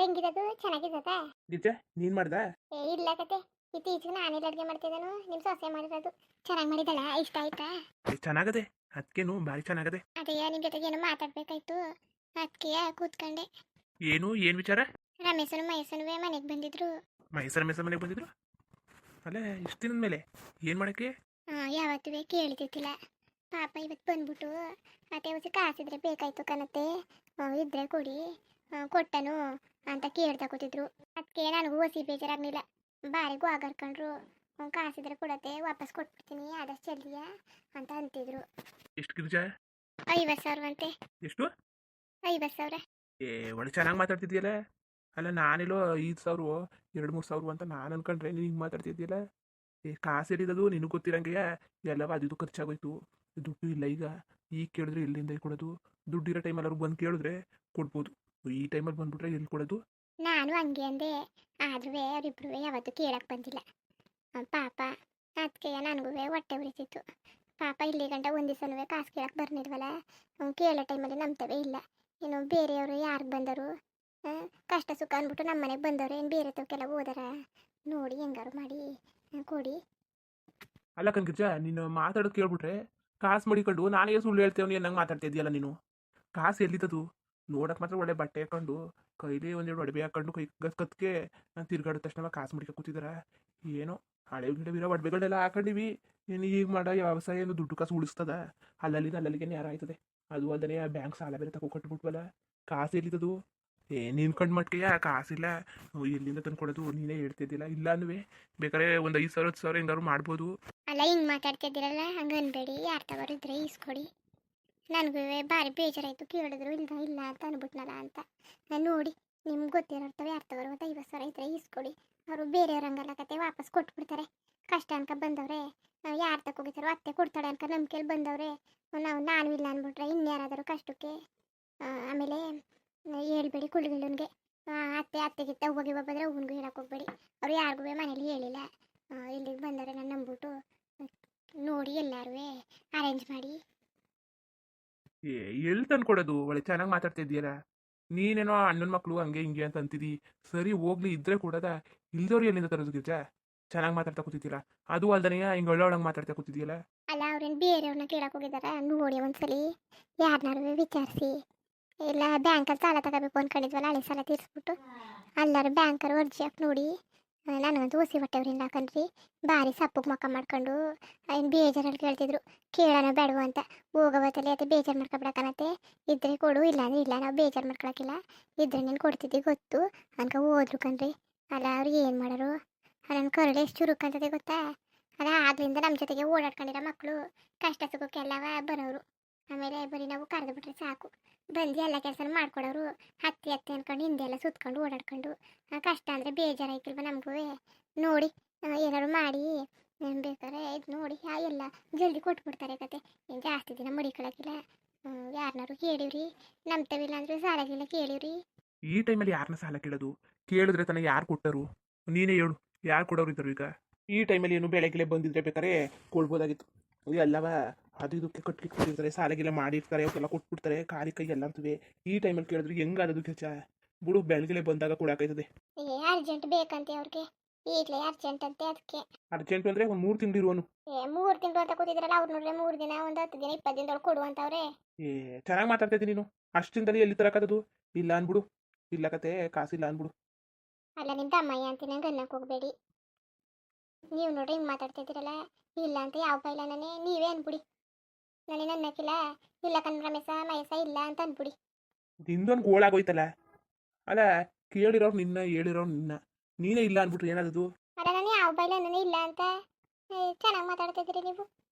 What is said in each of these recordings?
ಹೆಂಗಿರೋದು ಚೆನ್ನಾಗಿದ್ದದ? ನಿಜ ನೀನ್ ಮಾಡ್ದ? ಇಲ್ಲ ಕತೆ. ಇತ್ತೀಚೆಗೆ ನಾನೆಲ್ಲ ಅಡುಗೆ ಮಾಡ್ತಿದ್ದಾನು, ನಿಮ್ಮ ಸೊಸೆ ಮಾಡಿರೋದು ಚೆನ್ನಾಗಿ ಮಾಡಿದಳ, ಇಷ್ಟ ಆಯ್ತಾ? ಚೆನ್ನಾಗದೆ. ಅದಕ್ಕೇನು ಭಾರಿ ಚೆನ್ನಾಗದೆ. ಅದೇ ನಿಮ್ಮ ಜೊತೆಗೆ ಏನೋ ಮಾತಾಡ್ಬೇಕಾಯ್ತು, ಅದಕ್ಕೆ ಕೂತ್ಕೊಂಡೆ. ಏನ್ ವಿಚಾರ? ರಮೇಶನು ಮಹೇಶನು ಮನೆಗೆ ಬಂದಿದ್ರು. ಮೈಸೂರ ಮೆಸ ಮನೆಗೆ ಬಂದಿದ್ರು. ಅಲ್ಲೇ ಇಷ್ಟ ದಿನದ ಮೇಲೆ ಏನ್ ಮಾಡಕ್ಕೆ? ಯಾವತ್ತೂ ಕೇಳ್ತಿದ್ದಿಲ್ಲ. ಪಾಪ ಇವತ್ತು ಬಂದ್ಬಿಟ್ಟು ಅತ್ತೆ ಹೊಸ ಕಾಸಿದ್ರೆ ಬೇಕಾಯ್ತು ಕಣತ್ತೆ, ಇದ್ರೆ ಕೊಡಿ, ಕೊಟ್ಟನು ಅಂತ ಕೇಳ್ತಾ ಕೂತಿದ್ರು. ಅದಕ್ಕೆ ನನಗೂ ಹೊಸಿ ಬೇಜಾರಾಗ್ಲಿಲ್ಲ. ಬಾರಿಗೂ ಆಗರ್ಕೊಂಡ್ರು, ಕಾಸಿದ್ರೆ ಕೊಡತ್ತೆ, ವಾಪಸ್ ಕೊಟ್ಬಿಡ್ತೀನಿ ಆದಷ್ಟು ಜಲ್ದಿಯ ಅಂತ ಅಂತಿದ್ರು. ಎಷ್ಟು ಗಿರ್ಜಾ? 50,000 ಅಂತೆ. ಎಷ್ಟು? 50,000. ಒಳ್ಳೆ ಚೆನ್ನಾಗಿ ಮಾತಾಡ್ತಿದ್ಯಲ್ಲ. ಅಲ್ಲ ನಾನೆಲ್ಲೋ 5,000 2-3 ಸಾವಿರ ಅಂತ ನಾನು ಅನ್ಕೊಂಡ್ರೆ ನೀನು ಹಿಂಗೆ ಮಾತಾಡ್ತಿದ್ಯಲ್ಲ. ಕಾಸು ಎಲ್ಲಿದ್ದದು ನಿನಗೆ ಗೊತ್ತಿರಂಗೆಯ ಎಲ್ಲವ ಅದು ಖರ್ಚಾಗೋಯ್ತು. ದುಡ್ಡು ಇಲ್ಲ ಈಗ ಕೇಳಿದ್ರೆ ಎಲ್ಲಿಂದ ಕೊಡೋದು? ದುಡ್ಡಿರೋ ಟೈಮಲ್ಲಿ ಅವ್ರು ಬಂದು ಕೇಳಿದ್ರೆ ಕೊಡ್ಬೋದು. ಈ ಟೈಮಲ್ಲಿ ಬಂದ್ಬಿಟ್ರೆ ಎಲ್ಲಿ ಕೊಡೋದು? ನಾನು ಹಂಗೆ ಅಂದೆ, ಆದ್ರೂ ಅವರಿಬ್ರು ಯಾವತ್ತೂ ಕೇಳಕ್ಕೆ ಬಂದಿಲ್ಲ. ಪಾಪ ಅದಕ್ಕೆ ನನಗೂ ಹೊಟ್ಟೆ ಉರಿತಿತ್ತು. ಪಾಪ ಇಲ್ಲಿ ಗಂಟ ಒಂದು ದಿವಸನೂ ಕಾಸು ಕೇಳಕ್ಕೆ ಬರ್ನಿಲ್ವಲ್ಲ. ಕೇಳೋ ಟೈಮಲ್ಲಿ ನಂಬ್ತವೇ ಇಲ್ಲ. ಇನ್ನು ಬೇರೆಯವರು ಯಾರಿಗೆ ಬಂದರು, ಕಷ್ಟ ಸುಖ ಅಂದ್ಬಿಟ್ಟು ನಮ್ಮ ಮನೆಗೆ ಬಂದವರು ಏನು ಬೇರೆ ತವಕ್ಕೆಲ್ಲ ಹೋದಾರ? ನೋಡಿ ಹೆಂಗಾರು ಮಾಡಿ ಕೊಡಿ. ಅಲ್ಲ ಕನ್ಕಿರ್ಜ, ನೀನು ಮಾತಾಡೋದು ಕೇಳ್ಬಿಟ್ರೆ ಕಾಸು ಮಡಿಕೊಂಡು ನಾನೇ ಸುಳ್ಳು ಹೇಳ್ತೇವೆ ಅನ್ನಂಗೆ ಮಾತಾಡ್ತಾ ಇದೆಯಲ್ಲ ನೀನು. ಕಾಸು ಎಲ್ಲಿದ್ದದು? ನೋಡಕ್ಕೆ ಮಾತ್ರ ಒಳ್ಳೆ ಬಟ್ಟೆ ಹಾಕೊಂಡು ಕೈಲಿ ಒಂದೆರಡು ಒಡವೆ ಹಾಕೊಂಡು ಕೈ ಕತ್ಕೆ ತಿರ್ಗಾಡಿದ ತಕ್ಷಣ ಕಾಸು ಮಡಿಕ ಕೂತಿದಾರ. ಏನೋ ಹಳೆ ಗಿಡವಿರೋ ಒಡವೆಗಳೆಲ್ಲ ಹಾಕೊಂಡಿವಿ. ನೀನು ಈಗ ಮಾಡೋ ವ್ಯವಸಾಯ ಏನು ದುಡ್ಡು ಕಾಸು ಉಳಿಸ್ತದ? ಅಲ್ಲಲ್ಲಿಗೆ ನೇರ ಆಯ್ತದೆ. ಅದು ಅಲ್ಲದೆ ಬ್ಯಾಂಕ್ ಸಾಲ ಬೇರೆ ತಗೋ ಕಟ್ಬಿಟ್ವಲ್ಲ. ಕಾಸು ಎಲ್ಲಿದ್ದದು? ನೀನು ಕಂಡು ಮಟ್ಟಿಗೆ ಕಾಸಿಲ್ಲ, ಎಲ್ಲಿಂದ ತಂದು ಕೊಡೋದು? ನೀನೇ ಹೇಳ್ತಿದ್ದಿಲ್ಲ. ಇಲ್ಲ ಅನ್ನುವೆ ಬೇಕಾದ್ರೆ ಒಂದು 5,000 10,000 ಹೆಂಗಾರು ಮಾಡ್ಬೋದು. ಅಲ್ಲ ಹಿಂಗೆ ಮಾತಾಡ್ತಿದ್ದೀರಲ್ಲ, ಹಂಗೆ ಅನ್ಬೇಡಿ. ಯಾರು ತಗೋರಿದ್ರೆ ಇಸ್ಕೊಡಿ. ನನಗೂ ಭಾರಿ ಬೇಜಾರಾಯಿತು, ಕೇಳಿದ್ರು ಇಲ್ಲ ಇಲ್ಲ ಅಂತ ಅಂದ್ಬಿಟ್ನಲ್ಲ ಅಂತ. ನಾನು ನೋಡಿ ನಿಮ್ಗೆ ಗೊತ್ತಿರೋರ್ತವೆ ಯಾರು ತಗೋರು ಅಂತ 50,000 ಇದ್ರೆ ಇಸ್ಕೊಡಿ. ಅವರು ಬೇರೆಯವ್ರ ಹಂಗಲ್ಲ ಕತೆ, ವಾಪಸ್ ಕೊಟ್ಬಿಡ್ತಾರೆ. ಕಷ್ಟ ಅನ್ಕ ಬಂದವ್ರೆ, ಯಾರು ತಗೋಗಿತಾರೋ ಅತ್ತೆ ಕೊಡ್ತಾಳೆ ಅನ್ಕ ನಂಬಿಕೆಯಲ್ಲಿ ಬಂದವ್ರೆ. ನಾನು ಇಲ್ಲ ಅಂದ್ಬಿಟ್ರೆ ಇನ್ಯಾರಾದರೂ ಕಷ್ಟಕ್ಕೆ. ಆಮೇಲೆ ಹೇಳ್ಬೇಡಿ ಕುಳ್ಳುಗಿಳ್ಳನ್ಗೆ, ಅತ್ತೆಗಿತ್ತ ಹೋಗಿ ಬಂದರೆ ಅವ್ನಿಗೂ ಹೇಳಕ್ಕೆ ಹೋಗ್ಬೇಡಿ. ಅವ್ರು ಯಾರಿಗೂ ಮನೇಲಿ ಹೇಳಿಲ್ಲ. ಇಲ್ಲಿಗೆ ಬಂದವ್ರೆ ನಾನು ನಂಬಿಟ್ಟು ನೋಡಿ ಎಲ್ಲರೂ ಅರೇಂಜ್ ಮಾಡಿ. ಎಲ್ಲಿ ತಂದು ಕೊಡೋದು? ಒಳ್ಳೆ ಚೆನ್ನಾಗಿ ಮಾತಾಡ್ತಾ ಇದೆಯಲ್ಲ. ನೀನೇನೋ ಅಣ್ಣನ ಮಕ್ಕಳು ಹಂಗೆ ಹಿಂಗೆ ಅಂತ ಅಂತಿದಿ. ಸರಿ ಹೋಗ್ಲಿ, ಇದ್ರೆ ಕೊಡೋದ? ಇಲ್ದವ್ರು ಎಲ್ಲಿಂದ ತರೋದು ಗಿರ್ಜಾ? ಚೆನ್ನಾಗಿ ಮಾತಾಡ್ತಾ ಕೂತಿದ್ದೀರಾ. ಅದು ಅಲ್ದನೆಯ ಹಿಂಗೆ ಒಳ್ಳೊಳಗೆ ಮಾತಾಡ್ತಾ ಕೂತಿದ್ಯಲ್ಲ. ಅಲ್ಲ ಅವ್ರೇನು ಬೇರೆಯವ್ರನ್ನ ಕೇಳಕ್ಕೆ ಹೋಗಿದಾರ? ನೋಡಿ ಒಂದ್ಸಲಿ ಯಾರನ್ನಾರು ವಿಚಾರಿಸಿ. ಇಲ್ಲ ಬ್ಯಾಂಕಲ್ಲಿ ಸಾಲ ತಗೋಬೇಕು ಅಂದ್ಕೊಂಡಿದ್ವಲ್ಲ, ಹಳೆ ಸಾಲ ತೀರಿಸ್ಬಿಟ್ಟು ಎಲ್ಲರೂ ಬ್ಯಾಂಕರು ಅರ್ಜಿ ಹಾಕಿ ನೋಡಿ. ನನಗಂತೂ ಹುಸಿ ಹೊಟ್ಟೆವ್ರಿಂದ ಹಾಕಂಡ್ರಿ. ಭಾರಿ ಸಪ್ಪಗೆ ಮಕ್ಕ ಮಾಡ್ಕೊಂಡು ಏನು ಬೇಜಾರಲ್ಲಿ ಕೇಳ್ತಿದ್ರು. ಕೇಳೋಣ ಬೇಡವ ಅಂತ ಹೋಗೋವತ್ತಲ್ಲಿ ಅತ್ತೆ ಬೇಜಾರು ಮಾಡ್ಕೊಬಿಡಕನತ್ತೆ. ಇದ್ರೆ ಕೊಡು, ಇಲ್ಲ ಅಂದ್ರೆ ಇಲ್ಲ, ನಾವು ಬೇಜಾರು ಮಾಡ್ಕೊಳಕಿಲ್ಲ. ಇದ್ರೆ ನೀನು ಕೊಡ್ತಿದ್ದಿ ಗೊತ್ತು ಅನ್ಕ ಹೋದ್ರು ಕಣ್ರಿ. ಅಲ್ಲ ಅವ್ರು ಏನು ಮಾಡೋರು? ನನ್ನ ಕರಳು ಎಷ್ಟು ಚುರುಕಂತದೆ ಗೊತ್ತಾ? ಅಲ್ಲ ಆಗ್ಲಿಂದ ನಮ್ಮ ಜೊತೆಗೆ ಓಡಾಡ್ಕೊಂಡಿರೋ ಮಕ್ಕಳು ಕಷ್ಟ ಸುಖಕ್ಕೆಲ್ಲವ ಬರೋರು. ಆಮೇಲೆ ಬರೀ ನಾವು ಕರೆದು ಬಿಟ್ರೆ ಸಾಕು, ಬಂದು ಎಲ್ಲ ಕೆಲಸ ಮಾಡ್ಕೊಡೋರು. ಹತ್ತಿ ಅನ್ಕೊಂಡು ಹಿಂದೆಲ್ಲ ಸುತ್ಕೊಂಡು ಓಡಾಡ್ಕೊಂಡು ಕಷ್ಟ ಅಂದರೆ ಬೇಜಾರಾಯ್ತಿಲ್ವ ನಮಗೂ? ನೋಡಿ ಏನಾದ್ರು ಮಾಡಿ ಬೇಕಾದ್ರೆ ಇದು ನೋಡಿ ಎಲ್ಲ ಜಲ್ದಿ ಕೊಟ್ಬಿಡ್ತಾರೆ ಕತೆ. ಏನು ಜಾಸ್ತಿ ದಿನ ಮಡಿಕೊಳಕಿಲ್ಲ. ಯಾರನ್ನಾರು ಕೇಳಿವ್ರಿ, ನಂಬ್ತವಿಲ್ಲ ಅಂದ್ರೆ ಸಾಲಾಗಿಲ್ಲ ಕೇಳಿವ್ರಿ. ಈ ಟೈಮಲ್ಲಿ ಯಾರನ್ನ ಸಾಲ ಕೇಳೋದು? ಕೇಳಿದ್ರೆ ತಾನೇ ಯಾರು ಕೊಟ್ಟರು? ನೀನೇ ಹೇಳು, ಯಾರು ಕೊಡೋರು ಇದ್ದರು ಈಗ? ಈ ಟೈಮಲ್ಲಿ ಏನು ಬೆಳಗ್ಗೆ ಬಂದಿದ್ರೆ ಬೇಕಾದ್ರೆ ಕೊಡ್ಬೋದಾಗಿತ್ತು. ಎಲ್ಲವ ಅದು ಇದಕ್ಕೆ ಕಟ್ಲಿಕ್ಕೆ ಸಾಲಗೆಲ್ಲ ಮಾಡಿರ್ತಾರೆ, ಅವಕ್ಕೆಲ್ಲ ಕೊಟ್ಬಿಡ್ತಾರೆ. ಕಾಲಿ ಕೈ ಎಲ್ಲ ಇರ್ತವೆ. ಈ ಟೈಮಲ್ಲಿ ಕೇಳಿದ್ರೆ ಹೆಂಗಾದದು ಕೆಲಸ? ಬಿಡು, ಬೆಳಗ್ಗೆ ಬಂದಾಗ ಕೊಡಾಕೈತದೆ. ಅರ್ಜೆಂಟ್ ಬೇಕಂತೆ ಅವ್ರಿಗೆ, ಈಗಲೇ ಅರ್ಜೆಂಟ್ ಅಂತೆ. ಅದಕ್ಕೆ ಅರ್ಜೆಂಟ್ ಅಂದರೆ ಒಂದು 3 ತಿಂಗಳು ಇರುವನು. 3 ತಿಂಗಳು ಅಂತ ಕೂತಿದ್ರಲ್ಲ ಅವ್ರು ನೋಡ್ರೆ 3 ದಿನ, ಒಂದು 10 ದಿನ 20 ದಿನದೊಳಗೆ ಕೊಡುವಂತವ್ರೆ. ಚೆನ್ನಾಗಿ ಮಾತಾಡ್ತಾ ಇದ್ದೀನಿ ನೀನು. ಅಷ್ಟಿಂದಲ್ಲಿ ಎಲ್ಲಿ ತರಕತ್ತದು? ಇಲ್ಲ ಅನ್ಬಿಡು. ಇಲ್ಲ ಕತೆ, ಕಾಸಿಲ್ಲ ಅನ್ಬಿಡು. ಅಲ್ಲ ನಿಮ್ಮ ತಮ್ಮಯ್ಯ ಅಂತೀನಿ, ಹಂಗೆ ಅನ್ನಕ್ಕೆ ಹೋಗ್ಬೇಡಿ. ನೀವು ನೋಡ್ರಿ ಹಿಂಗೆ ಮಾತಾಡ್ತಿದ್ದೀರಲ್ಲ, ಇಲ್ಲ ಅಂತ ಯಾವ ಬೈಲನೇ ನೀವೇ ಅನ್ಬಿಡಿ. ನಾನೇನು ಅನ್ನಕ್ಕಿಲ್ಲ. ಇಲ್ಲ ಕಣ್ ರಮೇಶ ಮಹೇಶ ಇಲ್ಲ ಅಂತ ಅನ್ಬಿಡಿ. ನಿಂದೊಂದು ಗೋಳಾಗೋಯ್ತಲ್ಲ. ಅಲ್ಲ, ಕೇಳಿರೋರು ನಿನ್ನ, ಹೇಳಿರೋರು ನಿನ್ನ, ನೀನೇ ಇಲ್ಲ ಅನ್ಬಿಟ್ರೆ ಏನದು? ಅಲ್ಲ ನಾನು ಯಾವ ಬೈಲನೇ ಇಲ್ಲ ಅಂತ. ಚೆನ್ನಾಗಿ ಮಾತಾಡ್ತಿದ್ದೀರಿ ನೀವು.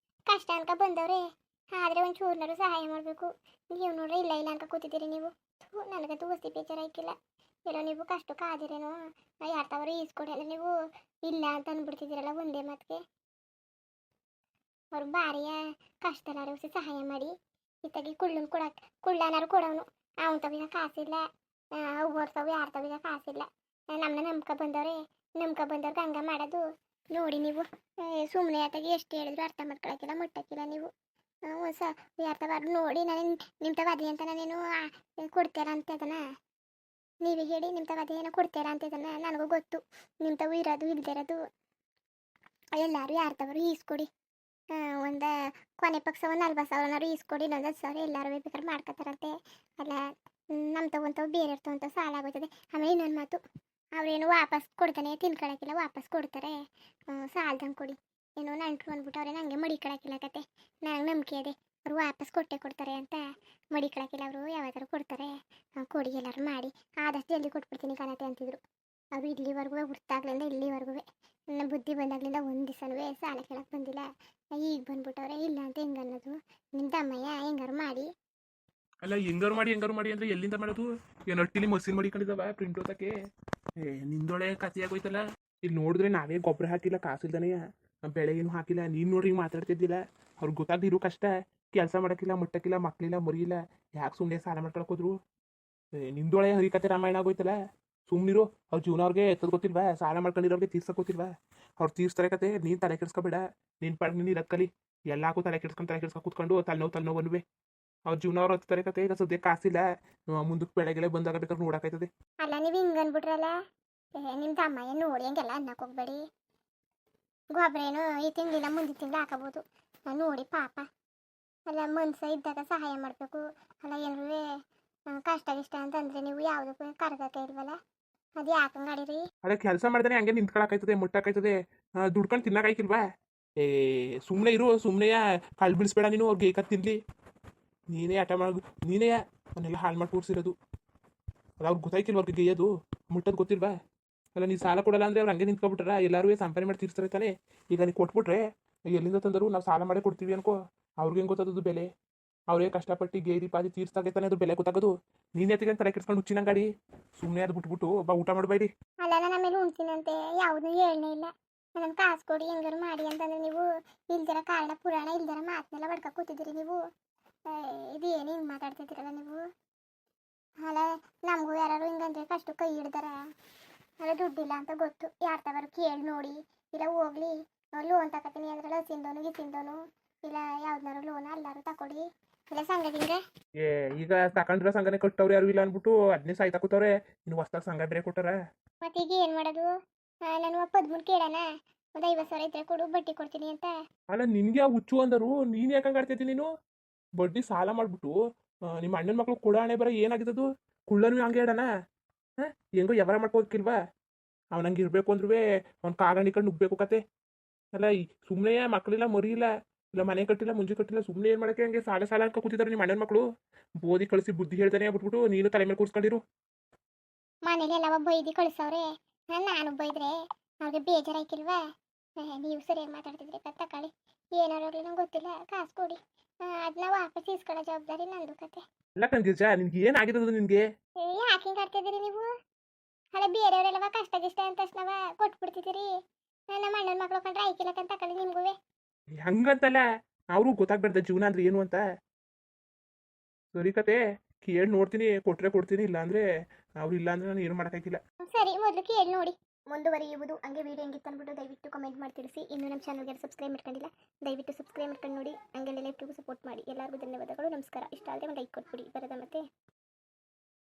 ಕಷ್ಟ ಅನ್ಕ ಬಂದವ್ರೆ, ಆದರೆ ಒಂದು ಚೂರ್ನಾರು ಸಹಾಯ ಮಾಡಬೇಕು. ನೀವು ನೋಡ್ರಿ ಇಲ್ಲ ಇಲ್ಲ ಅನ್ಕ ಕೂತಿದ್ದೀರಿ ನೀವು. ನನಗಂತೂ ವಸ್ತಿ ಬೇಜಾರಾಯ್ಕಿಲ್ಲ. ಎಲ್ಲೋ ನೀವು ಕಷ್ಟಕ್ಕೆ ಆದಿರೇನೋ, ಯಾರು ತವರು ಈಸ್ಕೊಡಿ ಅಂದರೆ ನೀವು ಇಲ್ಲ ಅಂತ ಅಂದ್ಬಿಡ್ತಿದ್ದೀರಲ್ಲ ಒಂದೇ ಮಾತಿಗೆ. ಅವ್ರು ಭಾರಿಯ ಕಷ್ಟನಾರು ಸಹಾಯ ಮಾಡಿ. ಇತ್ತಾಗಿ ಕುಳ್ಳನಾರು ಕೊಡೋನು, ಅವನ ತವಿದ ಕಾಸಿಲ್ಲ. ಅವ್ರ ತವು ಯಾರ ತವಿದ ಕಾಸಿಲ್ಲ. ನಮ್ಮನ್ನ ನಂಬ್ಕ ಬಂದವ್ರಿಗೆ ಹಂಗ ಮಾಡೋದು ನೋಡಿ ನೀವು. ಸುಮ್ಮನೆ ಆತಾಗಿ ಎಷ್ಟು ಹೇಳಿದ್ರು ಅರ್ಥ ಮಾಡ್ಕೊಳಕಿಲ್ಲ, ಮುಟ್ಟಕ್ಕಿಲ್ಲ ನೀವು. ಯಾರ ತವಾರು ನೋಡಿ ನಾನು ನಿಮ್ಮ ತವ ಅದೇ ಅಂತ ನಾನೇನು ಕೊಡ್ತೀರ ಅಂತ ಅದನ್ನ ನೀವೇ ಹೇಳಿ ನಿಮ್ಮ ತಗ ಅದೇನೋ ಕೊಡ್ತೀರಾ ಅಂತಿದ್ದನ್ನ ನನಗೂ ಗೊತ್ತು. ನಿಮ್ಮ ತಗು ಇರೋದು ಇಲ್ದೇ ಇರೋದು ಎಲ್ಲರೂ ಯಾರು ತಗೋರು ಈಸ್ಕೊಡಿ. ಒಂದು ಕೊನೆ ಪಕ್ಷ ಒಂದು 40,000 ಈಸ್ಕೊಡಿ, ಇನ್ನೊಂದು 10,000 ಎಲ್ಲರೂ ಬೇಕಾದ್ರೆ ಮಾಡ್ಕೊತಾರಂತೆ. ಅಲ್ಲ ನಮ್ಮ ತಗೊಂತವು ಬೇರೆ ಇರ್ತವಂತವು ಸಾಲ ಆಗೋಯ್ತದೆ. ಆಮೇಲೆ ಇನ್ನೊಂದು ಮಾತು, ಅವ್ರೇನು ವಾಪಸ್ ಕೊಡ್ತಾನೆ ತಿನ್ಕೊಳಕ್ಕಿಲ್ಲ, ವಾಪಸ್ ಕೊಡ್ತಾರೆ. ಸಾಲದಂಗೆ ಕೊಡಿ. ಏನೋ ನಂಟ್ರು ಅಂದ್ಬಿಟ್ಟು ಅವ್ರೇನು ಹಂಗೆ ಮಡಿಕೊಳಕ್ಕಿಲ್ಲ ಕತೆ. ನನಗೆ ನಂಬಿಕೆ ಇದೆ ಅವರು ವಾಪಸ್ ಕೊಟ್ಟೆ ಕೊಡ್ತಾರೆ ಅಂತ. ಮಡಿಕೊಳಕ್ಕಿಲ್ಲ ಅವರು, ಯಾವಾಗಾದ್ರೂ ಕೊಡ್ತಾರೆ. ಕೊಡಿ ಎಲ್ಲರೂ ಮಾಡಿ, ಆದಷ್ಟು ಜಲ್ದಿ ಕೊಟ್ಬಿಡ್ತೀನಿ ಕಾಣತ್ತೆ ಅಂತಿದ್ರು. ಅವರು ಇಲ್ಲಿವರೆಗೂ ಹುಡ್ತಾಗ್ಲಿಂದ ಇಲ್ಲಿವರೆಗೂ ನನ್ನ ಬುದ್ಧಿ ಬಂದಾಗ್ಲಿಂದ ಒಂದು ದಿವಸನೂ ಸಾಲ ಕೇಳಕ್ಕೆ ಬಂದಿಲ್ಲ. ಈಗ ಬಂದ್ಬಿಟ್ಟವ್ರೆ ಇಲ್ಲ ಅಂತ ಹೆಂಗೆ ಅನ್ನೋದು. ನಿಮ್ಮ ತಮ್ಮಯ್ಯ ಹೆಂಗಾರು ಮಾಡಿ. ಅಲ್ಲ ಹೆಂಗಾರು ಮಾಡಿ ಅಂದ್ರೆ ಎಲ್ಲಿಂದ ಮಾಡೋದು? ಏನು ಹಟ್ಟಿಲಿ ಮಸಿನ್ ಮಡಿಕೊಂಡಿದ್ದಾವ ಪ್ರಿಂಟ್ ಓದಕ್ಕೆ? ನಿಂದೊಳೆ ಕಥೆ ಆಗೋಯ್ತಲ್ಲ. ಇಲ್ಲಿ ನೋಡಿದ್ರೆ ನಾವೇ ಗೊಬ್ಬರ ಹಾಕಿಲ್ಲ, ಕಾಸಿಲ್ದಾನೆಯ ಬೆಳೆ ಏನು ಹಾಕಿಲ್ಲ. ನೀನು ನೋಡ್ರಿ ಹಿಂಗೆ ಮಾತಾಡ್ತಿದ್ದಿಲ್ಲ. ಅವ್ರಿಗೆ ಗೊತ್ತಾಗ್ದಿರೋ ಕಷ್ಟ. ಕೆಲಸ ಮಾಡೋಕ್ಕಿಲ್ಲ, ಮುಟ್ಟಕ್ಕಿಲ್ಲ, ಮಕ್ಕಳಿಲ್ಲ, ಮರಿಯಿಲ್ಲ, ಯಾಕೆ ಸುಮ್ಮನೆ ಸಾಲ ಮಾಡ್ಕೊಳಕೋದ್ರು? ನಿಂದೊಳೆ ಹರಿಕತೆ ರಾಮಾಯಣ ಆಗೋಯ್ತಲ್ಲ. ಸುಮ್ಮನಿರು. ಅವ್ರ ಜೀವನ ಅವ್ರಿಗೆ ಎತ್ತದ ಗೊತ್ತಿಲ್ವಾ? ಸಾಲ ಮಾಡ್ಕೊಂಡಿರೋರಿಗೆ ತೀರ್ಸಕ್ಕೆ ಗೊತ್ತಿಲ್ವಾ? ಅವ್ರು ತೀರ್ಸ್ತಾರೆ ಕತೆ. ನೀನು ತಲೆ ಕೆಡ್ಸ್ಕೊಬೇಡ. ನಿನ್ನ ಪಾಡ್ ನೀನು ಇರೋದು ಕಲಿ. ಎಲ್ಲಾಕು ತಲೆ ಕೆಡ್ಸ್ಕೊಂಡು ಕೂತ್ಕೊಂಡು ತಲೆನೋವು ಬಂದ್ವೆ. ಅವ್ರ ಜೀವನ ಅವ್ರು ಹತ್ತಾರೆ ಕತೆ. ಈಗ ಸದ್ಯಕ್ಕೆ ಕಾಸಿಲ್ಲ, ಮುಂದಕ್ಕೆ ಬೆಳೆಗೆಲೆ ಬಂದಾಗ ಬೇಕಾದ್ರೆ ನೋಡೋಕ್ಕಾಯ್ತದೆ. ಅಲ್ಲ ನೀವು ಹಿಂಗೆ ಅಂದ್ಬಿಟ್ರಲ್ಲ, ನಿಮ್ಮ ತಮ್ಮಯ್ಯ ನೋಡಿ ಹಂಗೆಲ್ಲ ಅನ್ನಕ್ಕೆ ಹೋಗ್ಬೇಡಿ. ಗೊಬ್ಬರ ಏನು ಈ ತಿಂಗಳಿಲ್ಲ ಮುಂದಿನ ತಿಂಗಳು ಹಾಕೋಬೋದು. ನೋಡಿ ಪಾಪ. ಅಲ್ಲ ಮನ್ಸ ಇದ್ದಾಗ ಸಹಾಯ ಮಾಡಬೇಕು. ಅಲ್ಲ ಏನ್ರೂ ಕಷ್ಟ ಗಿಷ್ಟ ಅಂತಂದರೆ ನೀವು ಯಾವುದಕ್ಕೂ ಕರ್ಗಕ್ಕೆ ಇಲ್ವಲ್ಲ, ಅದು ಯಾಕಂಗೆ ಆಡಿರಿ? ಅದೇ ಕೆಲಸ ಮಾಡ್ದಾನೆ ಹಂಗೆ ನಿಂತ್ಕೊಳಕಾಯ್ತದೆ, ಮುಟ್ಟಕ್ಕಾಯ್ತದೆ, ದುಡ್ಕೊಂಡು ತಿನ್ನಕ್ಕಾಯ್ಕಿಲ್ವಾ? ಸುಮ್ಮನೆ ಇರು. ಸುಮ್ಮನೆ ಕಳ್ಳು ಬಿಡಿಸ್ಬೇಡ ನೀನು. ಅವ್ರಿಗೆ ಏಕತ್ ತಿನ್ಲಿ. ನೀನೇ ಆಟ ಮಾಡು. ನೀನೇ ಅವನ್ನೆಲ್ಲ ಹಾಳು ಮಾಡಿ ಕೂರಿಸಿರೋದು. ಅದು ಅವ್ರಿಗೆ ಗೊತ್ತಾಯ್ಕಿಲ್ವ? ಅವ್ರಿಗೆ ಗೇಯೋದು ಮುಟ್ಟೋದು ಗೊತ್ತಿಲ್ವಾ? ಅಲ್ಲ ನೀನು ಸಾಲ ಕೊಡಲ್ಲ ಅಂದರೆ ಅವ್ರು ಹಂಗೆ ನಿಂತ್ಕೊಬಿಟ್ರ ಎಲ್ಲರೂ ಸಂಪಾದನೆ ಮಾಡಿ ತೀರ್ಸ್ತಾರೆ ತಾನೆ. ಈಗ ನೀವು ಕೊಟ್ಬಿಟ್ರೆ ಎಲ್ಲಿಂದ ತಂದರು? ನಾವು ಸಾಲ ಮಾಡೇ ಕೊಡ್ತೀವಿ ಅನ್ಕೋ. ಅವ್ರಿಗೆ ಹೆಂಗೆ ಗೊತ್ತದು ಬೆಲೆ? ಅವರೇ ಕಷ್ಟಪಟ್ಟು ಗೇರಿ ಪಾದಿ ತೀರ್ಸ್ದಾಗೆ ತಾನೆ ಅದು ಬೆಲೆ ಗೊತ್ತಾಗೋದು. ನೀನು ಎತ್ತಿಗೆ ತಲೆ ಕೆಡ್ಸ್ಕೊಂಡು ಹುಚ್ಚಿನ ಗಾಡಿ. ಸುಮ್ಮನೆ ಅದು ಬಿಟ್ಬಿಟ್ಟು ಬಾ ಊಟ ಮಾಡಬೇಡಿ. ಅಲ್ಲ ನಾನು ಆಮೇಲೆ ಉಣ್ತೀನಂತೆ ಯಾವುದೂ ಹೇಳನೇ ಇಲ್ಲ. ನನ್ನ ಕಾಸು ಕೊಡಿ ಹೆಂಗಾರು ಮಾಡಿ ಅಂತಂದ್ರೆ ನೀವು ಇಲ್ದಿರ ಕಾರಣ ಪುರಾಣ ಇಲ್ದಿರ ಮಾತನ್ನೆಲ್ಲ ಬಡ್ಕ ಕೂತಿದ್ದೀರಿ ನೀವು. ಇದು ಏನು ಹಿಂಗೆ ಮಾತಾಡ್ತಿದ್ದೀರಲ್ಲ ನೀವು? ಅಲ್ಲ ನಮಗೂ ಯಾರು ಹಿಂಗಂದ್ರೆ ಕಷ್ಟ ಕೈ ಹಿಡ್ದಾರ. ಅಲ್ಲ ದುಡ್ಡಿಲ್ಲ ಅಂತ ಗೊತ್ತು, ಯಾರು ತಗೋರು ಕೇಳಿ ನೋಡಿ. ಇಲ್ಲ ಹೋಗ್ಲಿ ಲೋನ್ ತಗೋತೀನಿ ಅಂದ್ರೆ ಹಸಿಂದೋನು ಗಿಸಿಂದೋನು ಇಲ್ಲ ಯಾವ್ದಾರು ಲೋನ್ ಎಲ್ಲರೂ ತಗೊಳ್ಳಿ. ಇಲ್ಲ ಸಂಘದಿಂದ ಈಗ ತಗೊಂಡ್ರ ಸಂಘನೆ ಕಟ್ಟವ್ರು ಯಾರು ಇಲ್ಲ ಅಂದ್ಬಿಟ್ಟು ಅದನ್ನೇ ಸಾಯ್ತಾ ಕೂತವ್ರೆ. ಇನ್ನು ಹೊಸ್ದಾಗ ಸಂಘ ಬೇರೆ ಕೊಟ್ಟಾರ. ಮತ್ತೀಗ ಏನು ಮಾಡೋದು? ನಾನು 13 ಕೇಳೋಣ, ಒಂದು 50,000 ಇದ್ರೆ ಕೊಡು ಬಡ್ಡಿ ಕೊಡ್ತೀನಿ ಅಂತ. ಅಲ್ಲ ನಿನ್ಗೆ ಹುಚ್ಚು ಅಂದರು. ನೀನು ಯಾಕಂಗೆ ಆಡ್ತೈತಿ? ನೀನು ಬಡ್ಡಿ ಸಾಲ ಮಾಡ್ಬಿಟ್ಟು ನಿಮ್ಮ ಅಣ್ಣನ ಮಕ್ಳು ಕೊಡ ಹಣೆ ಬರ ಏನಾಗಿದ್ದದು? ಕುಳ್ಳನು ಹಂಗೆ ಹೇಳಣ? ಹೆಂಗೋ ವ್ಯವಹಾರ ಮಾಡ್ಕೋಕಿಲ್ವಾ? ಅವನಂಗೆ ಇರಬೇಕು ಅಂದ್ರೂ ಅವ್ನು ಕಾಗಂಡಿ ಕಂಡು ನುಗ್ಬೇಕು ಕತೆ. ಅಲ್ಲ ಸುಮ್ಮನೆ ಮಕ್ಕಳಿಲ್ಲ, ಮರಿಯಿಲ್ಲ, ಇಲ್ಲ ಮನೆ ಕಟ್ಟಿಲ್ಲ, ಮುಂಜಿ ಕಟ್ಟಿಲ್ಲ, ಸುಮ್ಮನೆ ಏನು ಮಾಡೋಕ್ಕೆ ಹಂಗೆ ಸಾಲ ಸಾಲ ಅಂತ ಕೂತಿದ್ದಾರೆ ನಿಮ್ಮ ಅಣ್ಣನ ಮಕ್ಕಳು. ಬೋದಿ ಕಳಿಸಿ ಬುದ್ಧಿ ಹೇಳ್ತಾನೆ ಬಿಟ್ಬಿಟ್ಟು ನೀನು ತಲೆ ಮೇಲೆ ಕೂರ್ಸ್ಕೊಂಡಿರು. ಮನೇಲಿ ಎಲ್ಲ ಬೈದಿ ಕಳಿಸವ್ರೆ. ನಾನು ಬೈದ್ರೆ ಅವ್ರಿಗೆ ಬೇಜಾರಾಯ್ಕಿಲ್ವಾ? ನೀವು ಸರಿಯಾಗಿ ಮಾತಾಡ್ತಿದ್ರಿ ತಗೊಳ್ಳಿ. ಏನಾರು ನಂಗೆ ಗೊತ್ತಿಲ್ಲ, ಕಾಸು ಕೊಡಿ. ಅದನ್ನ ವಾಪಸ್ ಇಸ್ಕೊಳ್ಳೋ ಜವಾಬ್ದಾರಿ ನಂದು ಕತೆ. ಎಲ್ಲ ಕಂದಿರ್ಜಾ ನಿನ್ಗೆ ಏನಾಗಿರೋದು? ನಿನ್ಗೆ ಯಾಕೆ ಹಿಂಗೆ ಆಡ್ತಿದ್ದೀರಿ ನೀವು? ಅಲ್ಲ ಬೇರೆಯವರೆಲ್ಲವ ಕಷ್ಟ ಗಿಷ್ಟ ಅಂತ ತಕ್ಷಣವ ಕೊಟ್ಬಿಡ್ತಿದ್ದೀರಿ. ನಮ್ಮ ಅಣ್ಣನ ಮಕ್ಳು ಕಂಡ್ರೆ ಆಯ್ಕಿಲ್ಲಕ್ಕಂತ ತಗೊಳ್ಳಿ ನಿಮ್ಗೂ. ಹಂಗಂತಲ್ಲ, ಅವರು ಗೊತ್ತಾಗ್ಬಾರ್ದ ಜೀವನ ಅಂದ್ರೆ ಏನು ಅಂತ. ಸರಿ ಕತೆ, ಕೇಳಿ ನೋಡ್ತೀನಿ. ಕೊಟ್ರೆ ಕೊಡ್ತೀನಿ, ಇಲ್ಲ ಅಂದ್ರೆ ಅವ್ರು ಇಲ್ಲ ಅಂದ್ರೆ ನಾನು ಏನು ಮಾಡೋಕ್ಕಾಗಿಲ್ಲ. ಸರಿ ಮೊದಲು ಕೇಳಿ ನೋಡಿ ಮುಂದುವರಿಯುವುದು. ಹಂಗೆ ವಿಡಿಯೋ ಹೆಂಗಿತ್ತು ಅಂದ್ಬಿಟ್ಟು ದಯವಿಟ್ಟು ಕಮೆಂಟ್ ಮಾಡಿ ತಿಳಿಸಿ. ಇನ್ನೂ ನಮ್ಮ ಚಾನಲ್ಗೆ ಸಬ್ಸ್ಕ್ರೈಬ್ ಮಾಡ್ಕೊಂಡಿಲ್ಲ, ದಯವಿಟ್ಟು ಸಬ್ಸ್ಕ್ರೈಬ್ ಮಾಡ್ಕೊಂಡು ನೋಡಿ. ಹಂಗೆ ಲೈವ್ಗೂ ಸಪೋರ್ಟ್ ಮಾಡಿ. ಎಲ್ಲರಿಗೂ ಧನ್ಯವಾದಗಳು, ನಮಸ್ಕಾರ. ಇಷ್ಟ ಆದರೆ ಒಂದು ಲೈಕ್ ಕೊಟ್ಬಿಡಿ. ಬರೋದ ಮತ್ತೆ.